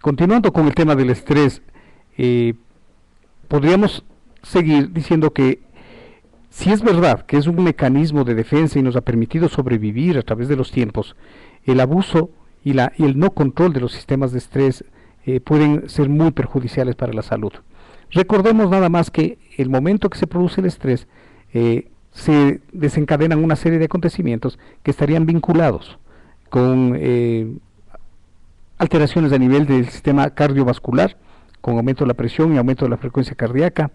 Continuando con el tema del estrés, eh, podríamos seguir diciendo que si es verdad que es un mecanismo de defensa y nos ha permitido sobrevivir a través de los tiempos, el abuso y el no control de los sistemas de estrés pueden ser muy perjudiciales para la salud. Recordemos nada más que el momento que se produce el estrés, se desencadenan una serie de acontecimientos que estarían vinculados con alteraciones a nivel del sistema cardiovascular, con aumento de la presión y aumento de la frecuencia cardíaca,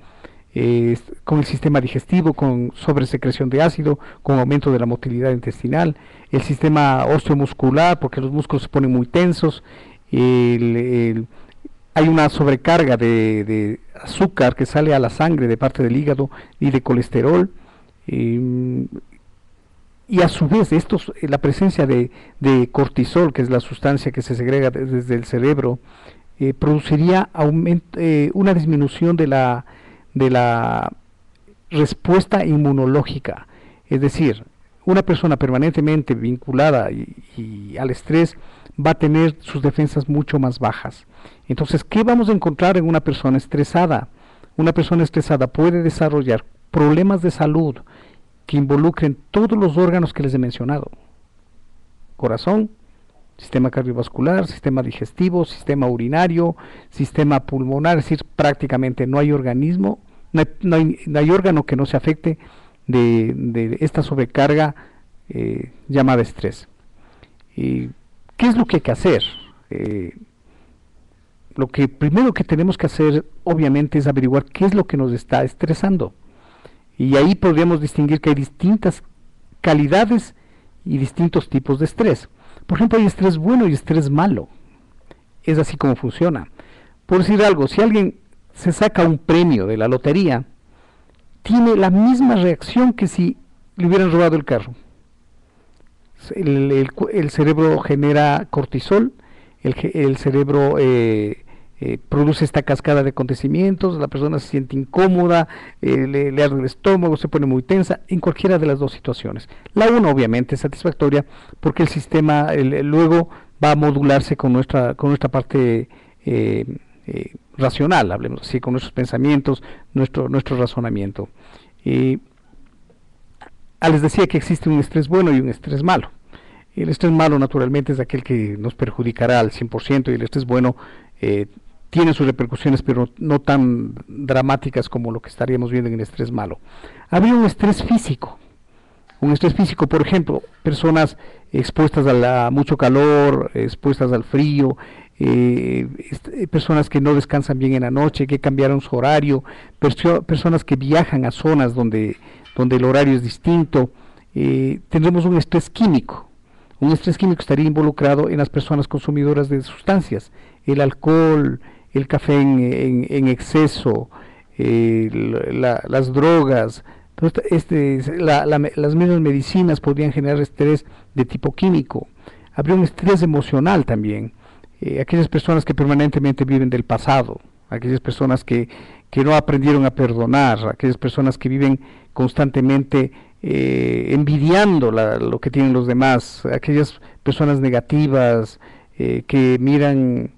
con el sistema digestivo, con sobresecreción de ácido, con aumento de la motilidad intestinal, el sistema osteomuscular, porque los músculos se ponen muy tensos, hay una sobrecarga de azúcar que sale a la sangre de parte del hígado y de colesterol, y a su vez la presencia de cortisol, que es la sustancia que se segrega desde el cerebro, produciría una disminución de la respuesta inmunológica. Es decir, una persona permanentemente vinculada y al estrés va a tener sus defensas mucho más bajas. Entonces, ¿qué vamos a encontrar en una persona estresada? Una persona estresada puede desarrollar problemas de salud que involucren todos los órganos que les he mencionado: corazón, sistema cardiovascular, sistema digestivo, sistema urinario, sistema pulmonar. Es decir, prácticamente no hay organismo, no hay órgano que no se afecte de esta sobrecarga llamada estrés. ¿Y qué es lo que hay que hacer? Lo que primero que tenemos que hacer, obviamente, es averiguar qué es lo que nos está estresando. Y ahí podríamos distinguir que hay distintas calidades y distintos tipos de estrés. Por ejemplo, hay estrés bueno y estrés malo. Es así como funciona. Por decir algo, si alguien se saca un premio de la lotería, tiene la misma reacción que si le hubieran robado el carro. El cerebro genera cortisol, el cerebro produce esta cascada de acontecimientos, la persona se siente incómoda, le arde el estómago, se pone muy tensa, en cualquiera de las dos situaciones. La una obviamente es satisfactoria porque el sistema luego va a modularse con nuestra parte racional, hablemos así, con nuestros pensamientos, nuestro razonamiento. Les decía que existe un estrés bueno y un estrés malo. El estrés malo naturalmente es aquel que nos perjudicará al 100%, y el estrés bueno tiene sus repercusiones, pero no tan dramáticas como lo que estaríamos viendo en el estrés malo. Habría un estrés físico. Un estrés físico, por ejemplo, personas expuestas a mucho calor, expuestas al frío, personas que no descansan bien en la noche, que cambiaron su horario, personas que viajan a zonas donde el horario es distinto. Tendremos un estrés químico. Un estrés químico estaría involucrado en las personas consumidoras de sustancias: el alcohol, el café en exceso, las drogas. Las mismas medicinas podrían generar estrés de tipo químico. Habría un estrés emocional también. Aquellas personas que permanentemente viven del pasado, aquellas personas que no aprendieron a perdonar, aquellas personas que viven constantemente envidiando lo que tienen los demás, aquellas personas negativas que miran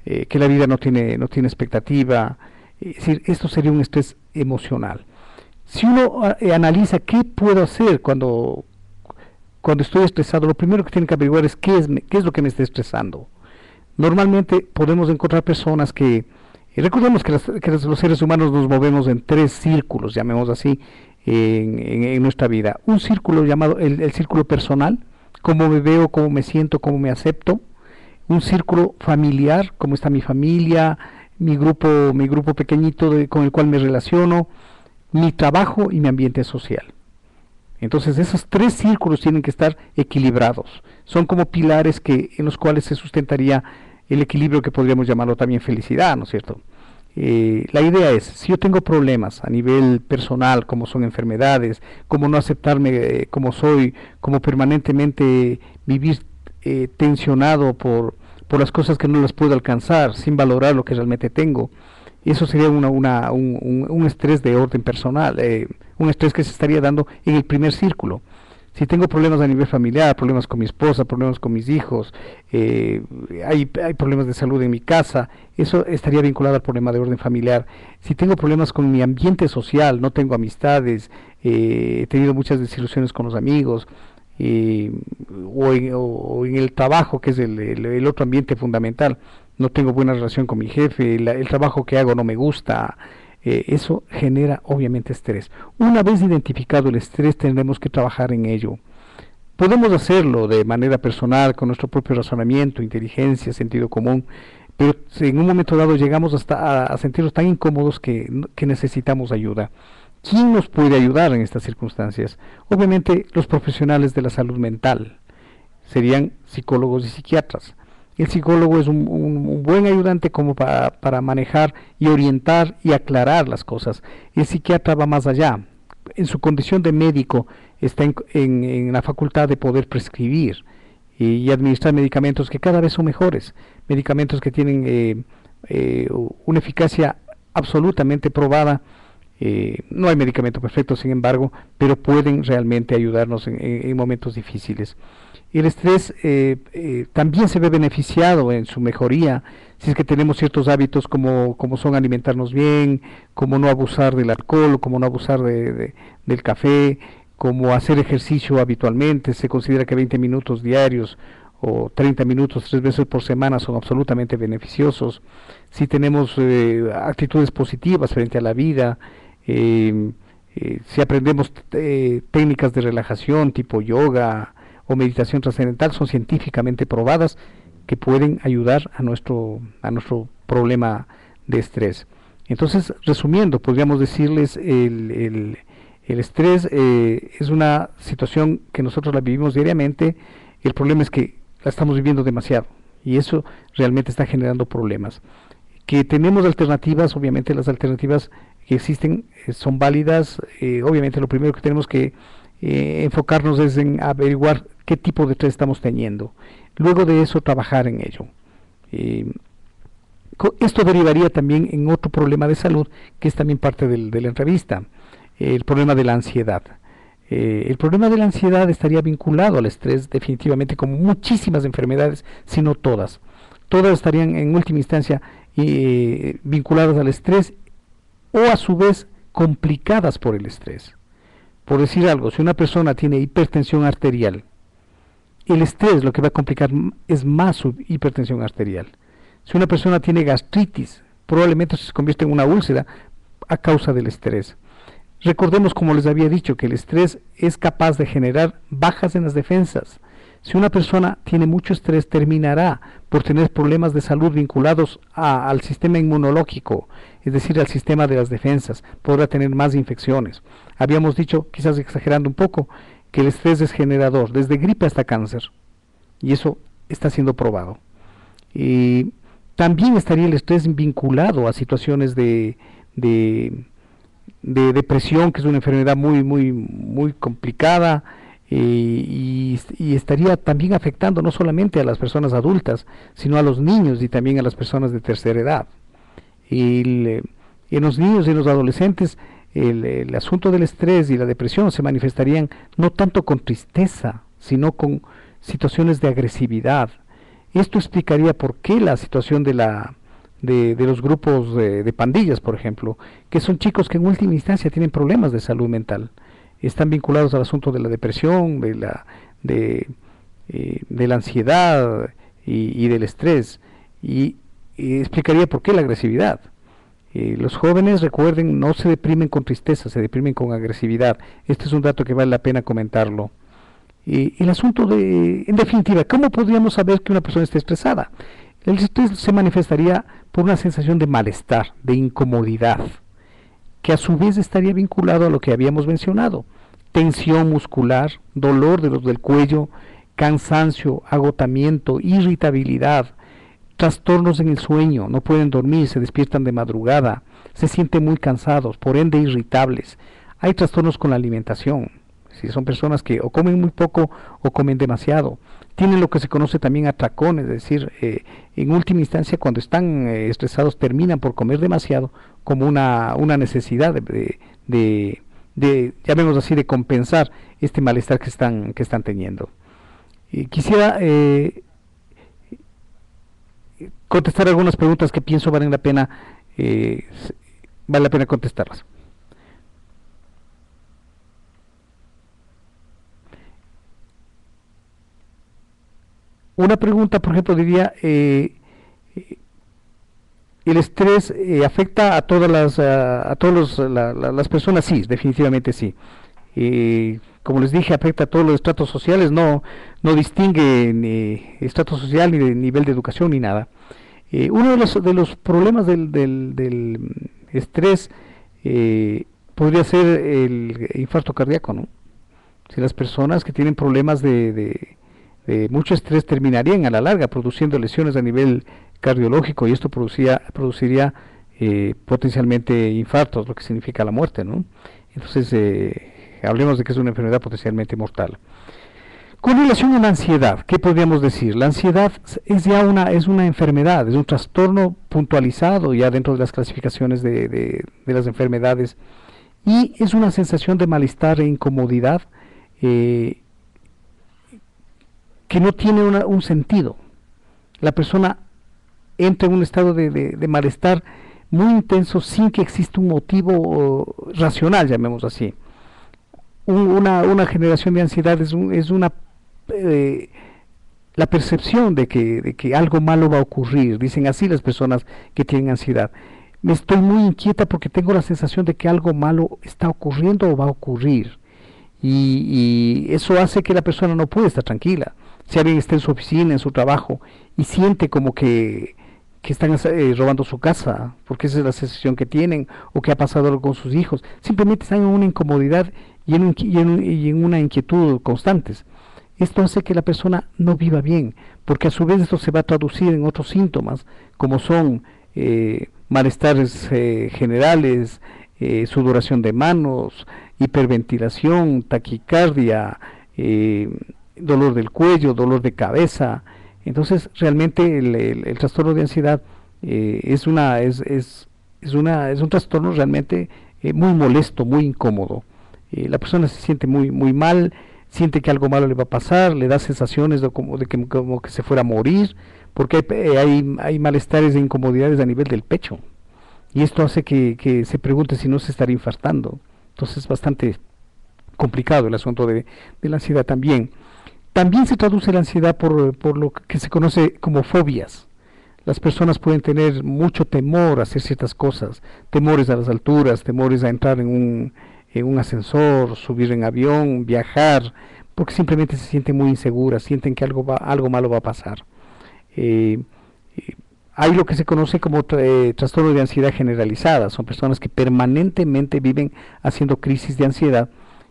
que la vida no tiene expectativa. Es decir, esto sería un estrés emocional. Si uno analiza qué puedo hacer cuando estoy estresado, lo primero que tiene que averiguar es qué es lo que me está estresando. Normalmente podemos encontrar personas que, recordemos que los seres humanos nos movemos en 3 círculos, llamemos así, en nuestra vida. Un círculo llamado el círculo personal: cómo me veo, cómo me siento, cómo me acepto. Un círculo familiar: cómo está mi familia, mi grupo pequeñito con el cual me relaciono, mi trabajo y mi ambiente social. Entonces esos 3 círculos tienen que estar equilibrados. Son como pilares en los cuales se sustentaría el equilibrio, que podríamos llamarlo también felicidad, ¿no es cierto? La idea es, si yo tengo problemas a nivel personal, como son enfermedades, como no aceptarme como soy, como permanentemente vivir tensionado por las cosas que no las puedo alcanzar, sin valorar lo que realmente tengo, eso sería un estrés de orden personal, un estrés que se estaría dando en el primer círculo. Si tengo problemas a nivel familiar, problemas con mi esposa, problemas con mis hijos, hay problemas de salud en mi casa, eso estaría vinculado al problema de orden familiar. Si tengo problemas con mi ambiente social, no tengo amistades, he tenido muchas desilusiones con los amigos, o en el trabajo, que es el otro ambiente fundamental, no tengo buena relación con mi jefe, el trabajo que hago no me gusta, eso genera obviamente estrés. Una vez identificado el estrés, tendremos que trabajar en ello. Podemos hacerlo de manera personal, con nuestro propio razonamiento, inteligencia, sentido común, pero en un momento dado llegamos hasta a sentirnos tan incómodos que necesitamos ayuda. ¿Quién nos puede ayudar en estas circunstancias? Obviamente los profesionales de la salud mental, serían psicólogos y psiquiatras. El psicólogo es un buen ayudante como para manejar y orientar y aclarar las cosas. El psiquiatra va más allá. En su condición de médico está en la facultad de poder prescribir y administrar medicamentos que cada vez son mejores, medicamentos que tienen una eficacia absolutamente probada. No hay medicamento perfecto, sin embargo, pero pueden realmente ayudarnos en momentos difíciles. El estrés también se ve beneficiado en su mejoría si es que tenemos ciertos hábitos como son alimentarnos bien, como no abusar del alcohol, como no abusar del café, como hacer ejercicio habitualmente. Se considera que 20 minutos diarios o 30 minutos 3 veces por semana son absolutamente beneficiosos. Si tenemos actitudes positivas frente a la vida, si aprendemos técnicas de relajación tipo yoga o meditación trascendental, son científicamente probadas que pueden ayudar a nuestro problema de estrés. Entonces, resumiendo, podríamos decirles, el estrés es una situación que nosotros la vivimos diariamente. El problema es que la estamos viviendo demasiado y eso realmente está generando problemas. Que tenemos alternativas, obviamente las alternativas que existen son válidas. Obviamente lo primero que tenemos que enfocarnos es en averiguar qué tipo de estrés estamos teniendo. Luego de eso trabajar en ello. Esto derivaría también en otro problema de salud que es también parte de la entrevista, el problema de la ansiedad. El problema de la ansiedad estaría vinculado al estrés definitivamente, como muchísimas enfermedades, si no todas. Todas estarían en última instancia vinculadas al estrés o a su vez complicadas por el estrés. Por decir algo, si una persona tiene hipertensión arterial, el estrés lo que va a complicar es más su hipertensión arterial. Si una persona tiene gastritis, probablemente se convierte en una úlcera a causa del estrés. Recordemos, como les había dicho, que el estrés es capaz de generar bajas en las defensas. Si una persona tiene mucho estrés, terminará por tener problemas de salud vinculados al sistema inmunológico, es decir, al sistema de las defensas. Podrá tener más infecciones. Habíamos dicho, quizás exagerando un poco, que el estrés es generador, desde gripe hasta cáncer. Y eso está siendo probado. Y también estaría el estrés vinculado a situaciones de depresión, que es una enfermedad muy complicada. Y estaría también afectando no solamente a las personas adultas, sino a los niños y también a las personas de tercera edad. En los niños y en los adolescentes, el asunto del estrés y la depresión se manifestarían no tanto con tristeza, sino con situaciones de agresividad. Esto explicaría por qué la situación de los grupos de pandillas, por ejemplo, que son chicos que en última instancia tienen problemas de salud mental, están vinculados al asunto de la depresión, de la ansiedad y del estrés, y explicaría por qué la agresividad. Los jóvenes, recuerden, no se deprimen con tristeza, se deprimen con agresividad. Este es un dato que vale la pena comentarlo. El asunto en definitiva, ¿cómo podríamos saber que una persona está estresada? El estrés se manifestaría por una sensación de malestar, de incomodidad, que a su vez estaría vinculado a lo que habíamos mencionado: tensión muscular, dolor del cuello, cansancio, agotamiento, irritabilidad, trastornos en el sueño, no pueden dormir, se despiertan de madrugada, se sienten muy cansados, por ende irritables. Hay trastornos con la alimentación, si son personas que o comen muy poco o comen demasiado. Tienen lo que se conoce también atracones, es decir, en última instancia, cuando están estresados terminan por comer demasiado como una necesidad de llamémoslo así, de compensar este malestar que están teniendo. Quisiera contestar algunas preguntas que pienso vale la pena contestarlas. Una pregunta, por ejemplo, diría, ¿el estrés afecta a todas las personas? Sí, definitivamente sí. Como les dije, afecta a todos los estratos sociales, no distingue ni estrato social, ni de nivel de educación, ni nada. Uno de los problemas del estrés podría ser el infarto cardíaco, ¿no? Si las personas que tienen problemas de mucho estrés terminarían a la larga produciendo lesiones a nivel cardiológico, y esto produciría potencialmente infartos, lo que significa la muerte, ¿no? Entonces, hablemos de que es una enfermedad potencialmente mortal. Con relación a la ansiedad, ¿qué podríamos decir? La ansiedad es una enfermedad, es un trastorno puntualizado ya dentro de las clasificaciones de las enfermedades, y es una sensación de malestar e incomodidad que no tiene un sentido. La persona entra en un estado de malestar muy intenso sin que exista un motivo racional, llamemos así. Una generación de ansiedad es la percepción de que algo malo va a ocurrir. Dicen así las personas que tienen ansiedad: me estoy muy inquieta porque tengo la sensación de que algo malo está ocurriendo o va a ocurrir, y eso hace que la persona no pueda estar tranquila. Si alguien está en su oficina, en su trabajo, y siente como que están robando su casa, porque esa es la sensación que tienen, o que ha pasado algo con sus hijos, simplemente están en una incomodidad y en una inquietud constantes. Esto hace que la persona no viva bien, porque a su vez esto se va a traducir en otros síntomas, como son malestares generales, sudoración de manos, hiperventilación, taquicardia, dolor del cuello, dolor de cabeza. Entonces, realmente el trastorno de ansiedad es un trastorno realmente muy molesto, muy incómodo. La persona se siente muy mal, siente que algo malo le va a pasar, le da sensaciones como que se fuera a morir, porque hay malestares e incomodidades a nivel del pecho, y esto hace que se pregunte si no se estaría infartando. Entonces es bastante complicado el asunto de la ansiedad también. También se traduce la ansiedad por lo que se conoce como fobias. Las personas pueden tener mucho temor a hacer ciertas cosas, temores a las alturas, temores a entrar en un ascensor, subir en avión, viajar, porque simplemente se sienten muy inseguras, sienten que algo malo va a pasar. Hay lo que se conoce como trastorno de ansiedad generalizada. Son personas que permanentemente viven haciendo crisis de ansiedad,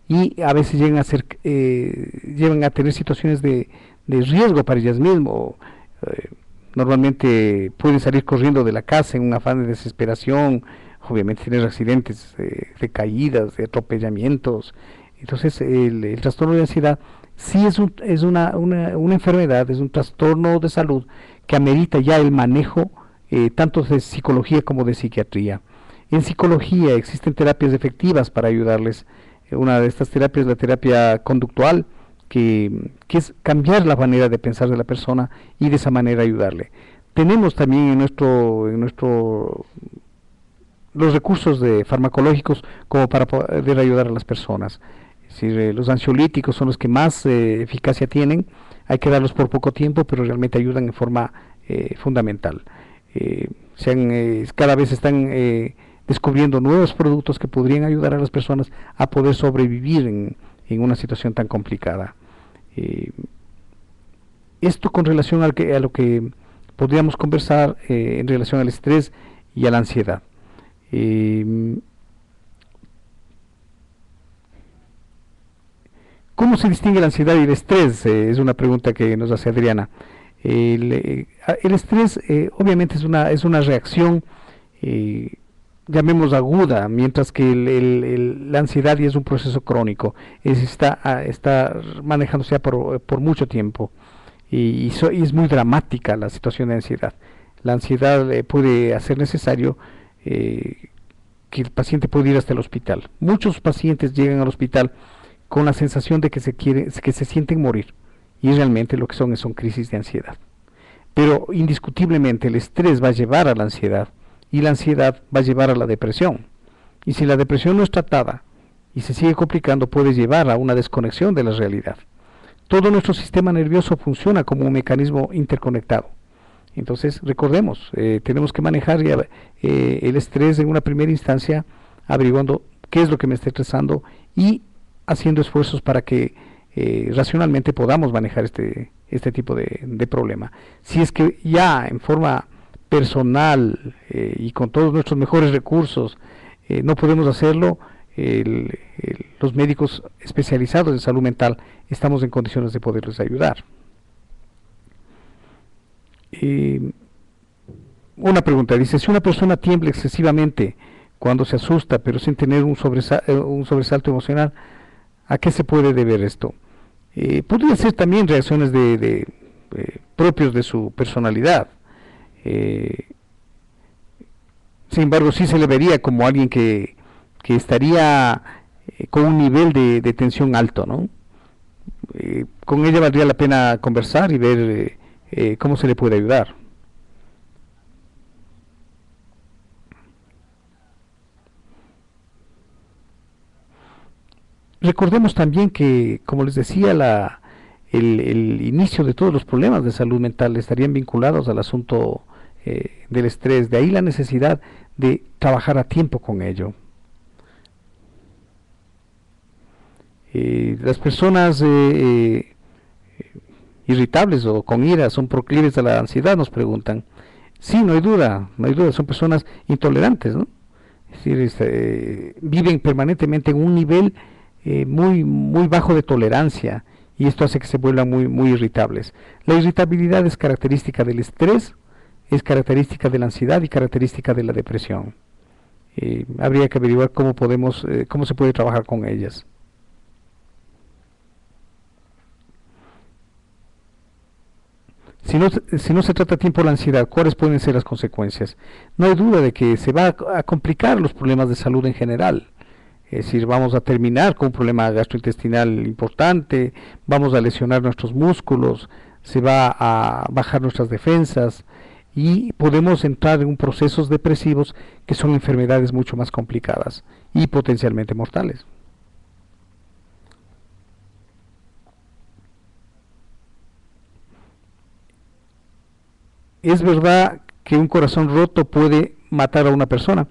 y a veces llegan a tener situaciones de riesgo para ellas mismas. Normalmente pueden salir corriendo de la casa en un afán de desesperación, obviamente tener accidentes de caídas, de atropellamientos. Entonces el trastorno de ansiedad sí es una enfermedad, es un trastorno de salud que amerita ya el manejo tanto de psicología como de psiquiatría. En psicología existen terapias efectivas para ayudarles. Una de estas terapias es la terapia conductual, que es cambiar la manera de pensar de la persona y de esa manera ayudarle. Tenemos también en nuestro los recursos farmacológicos como para poder ayudar a las personas. Es decir, los ansiolíticos son los que más eficacia tienen. Hay que darlos por poco tiempo, pero realmente ayudan en forma fundamental. Cada vez están descubriendo nuevos productos que podrían ayudar a las personas a poder sobrevivir en una situación tan complicada. Esto con relación a lo que podríamos conversar en relación al estrés y a la ansiedad. ¿Cómo se distingue la ansiedad y el estrés? Es una pregunta que nos hace Adriana. El estrés obviamente es una reacción, llamemos aguda, mientras que la ansiedad ya es un proceso crónico, está manejándose ya por mucho tiempo, y es muy dramática la situación de ansiedad. La ansiedad puede hacer necesario que el paciente puede ir hasta el hospital. Muchos pacientes llegan al hospital con la sensación de que se sienten morir, y realmente lo que son crisis de ansiedad. Pero indiscutiblemente el estrés va a llevar a la ansiedad, y la ansiedad va a llevar a la depresión. Y si la depresión no es tratada y se sigue complicando, puede llevar a una desconexión de la realidad. Todo nuestro sistema nervioso funciona como un mecanismo interconectado. Entonces, recordemos, tenemos que manejar el estrés en una primera instancia, averiguando qué es lo que me está estresando y haciendo esfuerzos para que racionalmente podamos manejar este tipo de problema. Si es que ya en forma personal y con todos nuestros mejores recursos no podemos hacerlo, los médicos especializados en salud mental estamos en condiciones de poderles ayudar. Una pregunta, dice, si una persona tiembla excesivamente cuando se asusta, pero sin tener un sobresalto emocional, ¿a qué se puede deber esto? Podría ser también reacciones propios de su personalidad. Sin embargo, sí se le vería como alguien que estaría con un nivel de tensión alto, ¿no? Con ella valdría la pena conversar y ver cómo se le puede ayudar. Recordemos también que, como les decía, el inicio de todos los problemas de salud mental estarían vinculados al asunto del estrés, de ahí la necesidad de trabajar a tiempo con ello. Las personas irritables o con ira son proclives a la ansiedad, nos preguntan. Sí, no hay duda, son personas intolerantes, ¿no? Es decir, viven permanentemente en un nivel muy bajo de tolerancia, y esto hace que se vuelvan muy irritables. La irritabilidad es característica del estrés, es característica de la ansiedad y característica de la depresión. Habría que averiguar cómo se puede trabajar con ellas. Si no se trata a tiempo la ansiedad, ¿cuáles pueden ser las consecuencias? No hay duda de que se va a complicar los problemas de salud en general. Es decir, vamos a terminar con un problema gastrointestinal importante, vamos a lesionar nuestros músculos, se va a bajar nuestras defensas y podemos entrar en procesos depresivos que son enfermedades mucho más complicadas y potencialmente mortales. Es verdad que un corazón roto puede matar a una persona.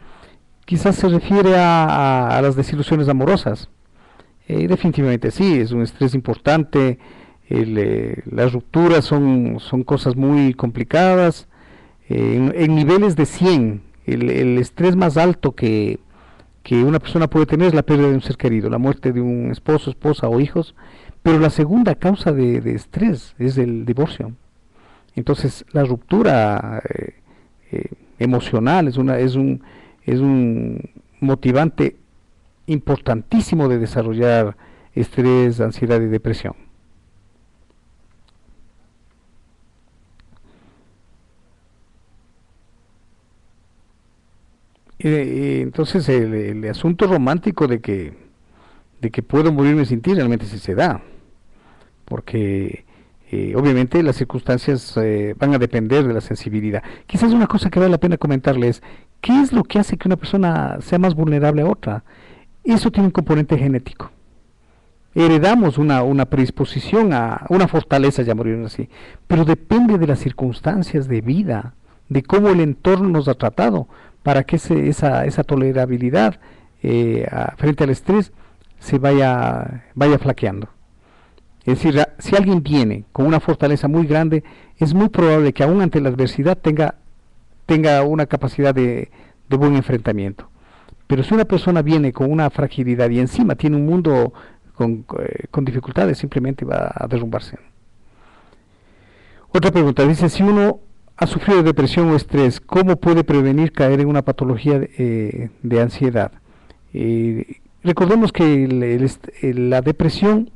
Quizás se refiere a las desilusiones amorosas. Definitivamente sí, es un estrés importante. Las rupturas son cosas muy complicadas. En niveles de 100, el estrés más alto que una persona puede tener es la pérdida de un ser querido, la muerte de un esposo, esposa o hijos. Pero la segunda causa de estrés es el divorcio. Entonces la ruptura emocional es un motivante importantísimo de desarrollar estrés, ansiedad y depresión. Entonces el asunto romántico de que puedo morirme sin ti realmente sí se da, porque obviamente las circunstancias van a depender de la sensibilidad. Quizás una cosa que vale la pena comentarles, ¿qué es lo que hace que una persona sea más vulnerable a otra? Eso tiene un componente genético. Heredamos una predisposición a una fortaleza, llamarlo así, pero depende de las circunstancias de vida, de cómo el entorno nos ha tratado, para que esa tolerabilidad frente al estrés se vaya flaqueando. Es decir, si alguien viene con una fortaleza muy grande, es muy probable que aún ante la adversidad tenga una capacidad de buen enfrentamiento. Pero si una persona viene con una fragilidad y encima tiene un mundo con dificultades, simplemente va a derrumbarse. Otra pregunta, dice, si uno ha sufrido depresión o estrés, ¿cómo puede prevenir caer en una patología de ansiedad? Recordemos que la depresión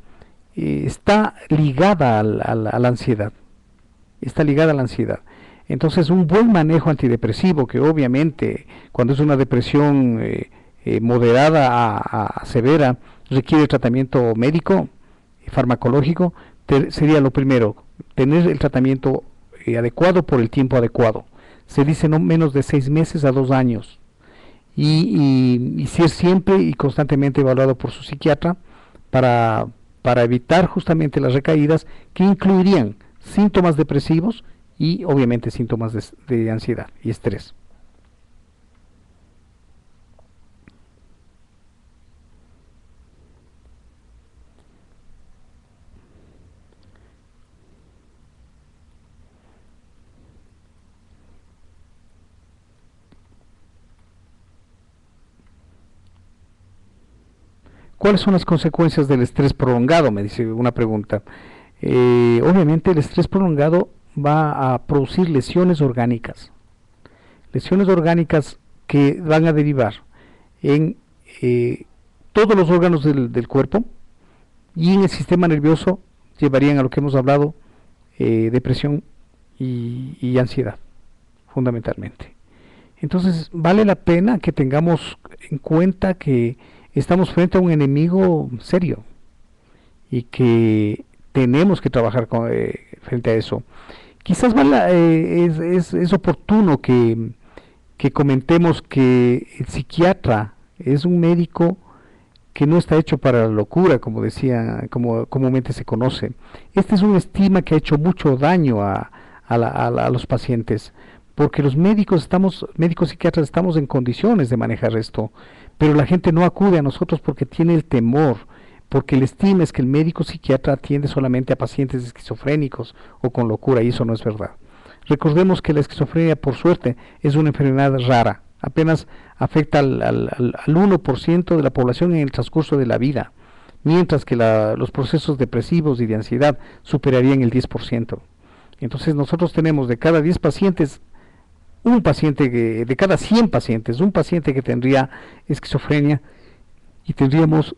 está ligada a la ansiedad. Está ligada a la ansiedad. Entonces, un buen manejo antidepresivo, que obviamente cuando es una depresión moderada a severa, requiere tratamiento médico y farmacológico, sería lo primero, tener el tratamiento adecuado por el tiempo adecuado. Se dice no menos de 6 meses a 2 años. Y ser siempre y constantemente evaluado por su psiquiatra para, para evitar justamente las recaídas que incluirían síntomas depresivos y obviamente síntomas de ansiedad y estrés. ¿Cuáles son las consecuencias del estrés prolongado? Me dice una pregunta. Obviamente el estrés prolongado va a producir lesiones orgánicas que van a derivar en todos los órganos del cuerpo y en el sistema nervioso llevarían a lo que hemos hablado, depresión y ansiedad, fundamentalmente. Entonces vale la pena que tengamos en cuenta que estamos frente a un enemigo serio y que tenemos que trabajar frente a eso. Quizás es oportuno que comentemos que el psiquiatra es un médico que no está hecho para la locura, como decía, como comúnmente se conoce. Este es un estigma que ha hecho mucho daño a los pacientes, porque los médicos psiquiatras estamos en condiciones de manejar esto, pero la gente no acude a nosotros porque tiene el temor, porque el estigma es que el médico psiquiatra atiende solamente a pacientes esquizofrénicos o con locura, y eso no es verdad. Recordemos que la esquizofrenia, por suerte, es una enfermedad rara, apenas afecta al 1% de la población en el transcurso de la vida, mientras que los procesos depresivos y de ansiedad superarían el 10%. Entonces nosotros tenemos de cada 10 pacientes, de cada 100 pacientes, un paciente que tendría esquizofrenia, y tendríamos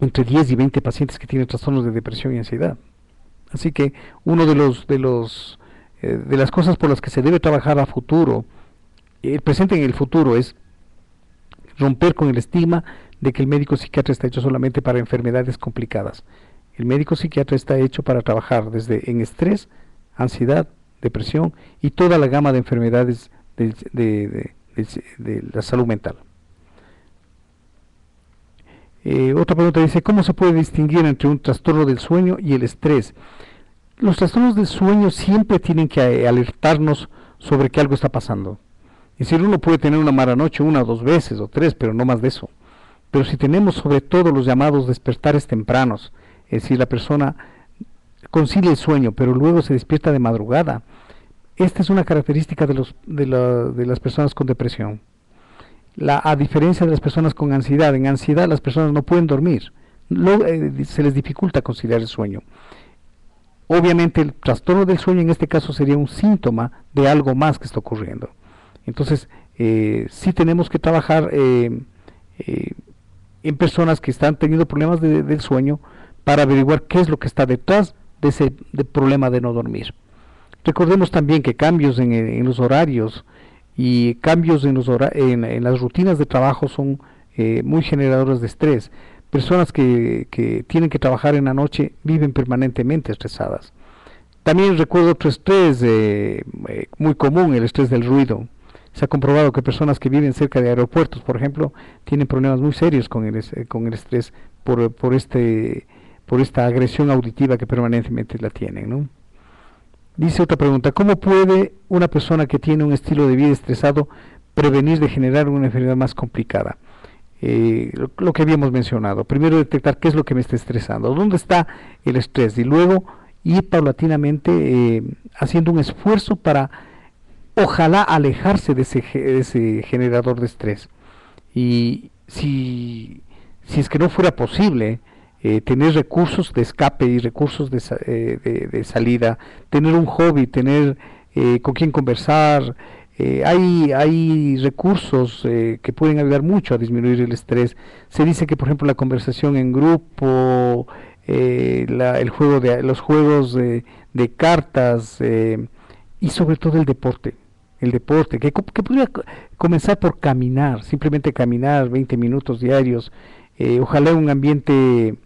entre 10 y 20 pacientes que tienen trastornos de depresión y ansiedad. Así que uno de las cosas por las que se debe trabajar a futuro, el presente y el futuro, es romper con el estigma de que el médico psiquiatra está hecho solamente para enfermedades complicadas. El médico psiquiatra está hecho para trabajar desde en estrés, ansiedad, depresión y toda la gama de enfermedades de la salud mental. Otra pregunta dice, ¿cómo se puede distinguir entre un trastorno del sueño y el estrés? Los trastornos del sueño siempre tienen que alertarnos sobre que algo está pasando. Es decir, uno puede tener una mala noche 1 o 2 veces o 3, pero no más de eso. Pero si tenemos sobre todo los llamados despertares tempranos, es decir, la persona concilia el sueño, pero luego se despierta de madrugada, esta es una característica de las personas con depresión. A diferencia de las personas con ansiedad, en ansiedad las personas no pueden dormir, se les dificulta conciliar el sueño. Obviamente el trastorno del sueño en este caso sería un síntoma de algo más que está ocurriendo. Entonces, sí tenemos que trabajar en personas que están teniendo problemas del sueño para averiguar qué es lo que está detrás de ese problema de no dormir. Recordemos también que cambios en los horarios y cambios en las rutinas de trabajo son muy generadores de estrés. Personas que tienen que trabajar en la noche viven permanentemente estresadas. También recuerdo otro estrés muy común, el estrés del ruido. Se ha comprobado que personas que viven cerca de aeropuertos, por ejemplo, tienen problemas muy serios con el estrés por esta agresión auditiva que permanentemente la tienen, ¿no? Dice otra pregunta, ¿cómo puede una persona que tiene un estilo de vida estresado prevenir de generar una enfermedad más complicada? Lo que habíamos mencionado, primero detectar qué es lo que me está estresando, dónde está el estrés, y luego ir paulatinamente haciendo un esfuerzo para ojalá alejarse de ese generador de estrés. Y si es que no fuera posible, tener recursos de escape y recursos de salida, tener un hobby, tener con quien conversar. Hay recursos que pueden ayudar mucho a disminuir el estrés. Se dice que, por ejemplo, la conversación en grupo, los juegos de cartas, y sobre todo el deporte, que podría comenzar por caminar, simplemente caminar 20 minutos diarios, ojalá en un ambiente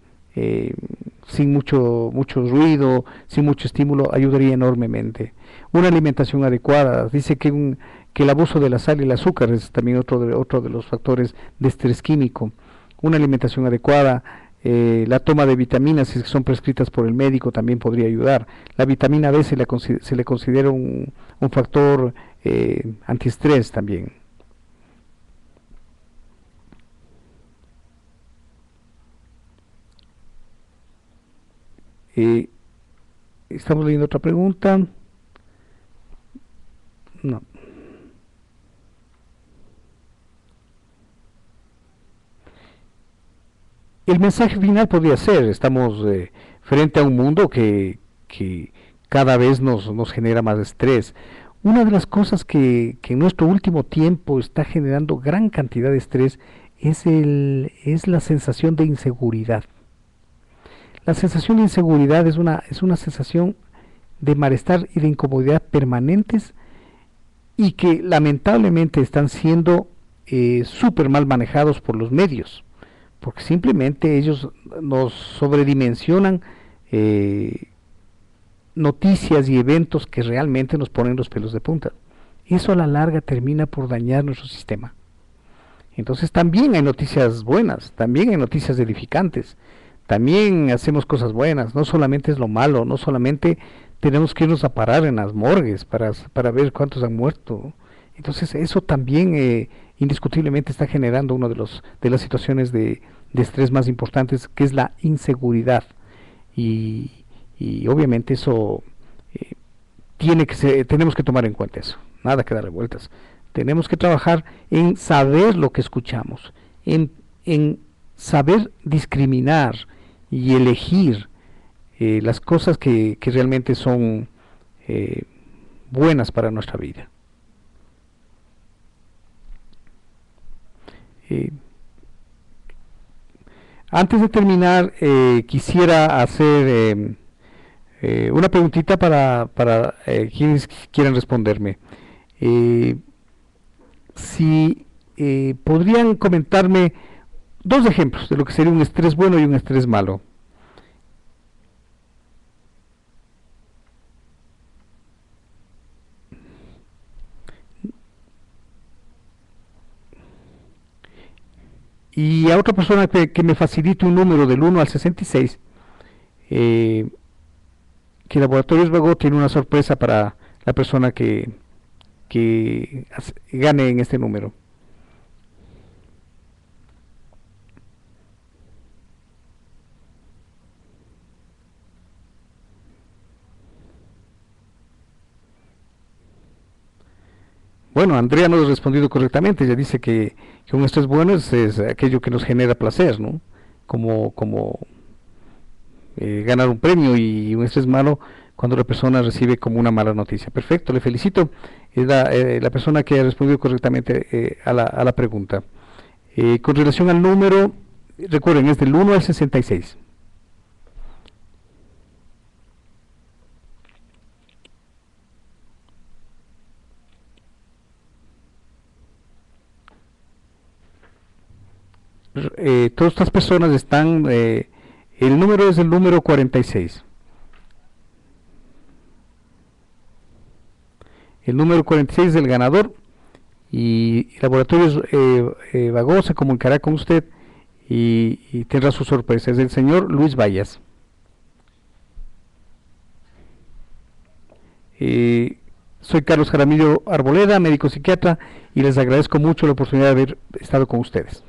sin mucho ruido, sin mucho estímulo, ayudaría enormemente. Una alimentación adecuada, dice que el abuso de la sal y el azúcar es también otro de los factores de estrés químico. Una alimentación adecuada, la toma de vitaminas, si son prescritas por el médico, también podría ayudar. La vitamina D se le considera un factor antiestrés también. Estamos leyendo otra pregunta. No. El mensaje final podría ser, estamos frente a un mundo que cada vez nos genera más estrés. Una de las cosas que en nuestro último tiempo está generando gran cantidad de estrés es la sensación de inseguridad. La sensación de inseguridad es una sensación de malestar y de incomodidad permanentes y que lamentablemente están siendo súper mal manejados por los medios, porque simplemente ellos nos sobredimensionan noticias y eventos que realmente nos ponen los pelos de punta. Eso a la larga termina por dañar nuestro sistema. Entonces también hay noticias buenas, también hay noticias edificantes, también hacemos cosas buenas, no solamente es lo malo, no solamente tenemos que irnos a parar en las morgues para ver cuántos han muerto. Entonces eso también indiscutiblemente está generando una de las situaciones de estrés más importantes, que es la inseguridad. Y obviamente eso tenemos que tomar en cuenta eso, nada que darle vueltas. Tenemos que trabajar en saber lo que escuchamos, en saber discriminar y elegir las cosas que realmente son buenas para nuestra vida. Antes de terminar, quisiera hacer una preguntita para quienes quieran responderme. Si podrían comentarme dos ejemplos de lo que sería un estrés bueno y un estrés malo. Y a otra persona que me facilite un número del 1 al 66, que Laboratorios Vago tiene una sorpresa para la persona que gane en este número. Bueno, Andrea no ha respondido correctamente. Ella dice que un estrés bueno es aquello que nos genera placer, ¿no? Como ganar un premio, y un estrés malo cuando la persona recibe como una mala noticia. Perfecto, le felicito. Es la persona que ha respondido correctamente a la pregunta. Con relación al número, recuerden, es del 1 al 66. Todas estas personas están, el número es el número 46. El número 46 es el ganador, y Laboratorios Vago se comunicará con usted y tendrá su sorpresa. Es el señor Luis Vallas. Soy Carlos Jaramillo Arboleda, médico psiquiatra, y les agradezco mucho la oportunidad de haber estado con ustedes.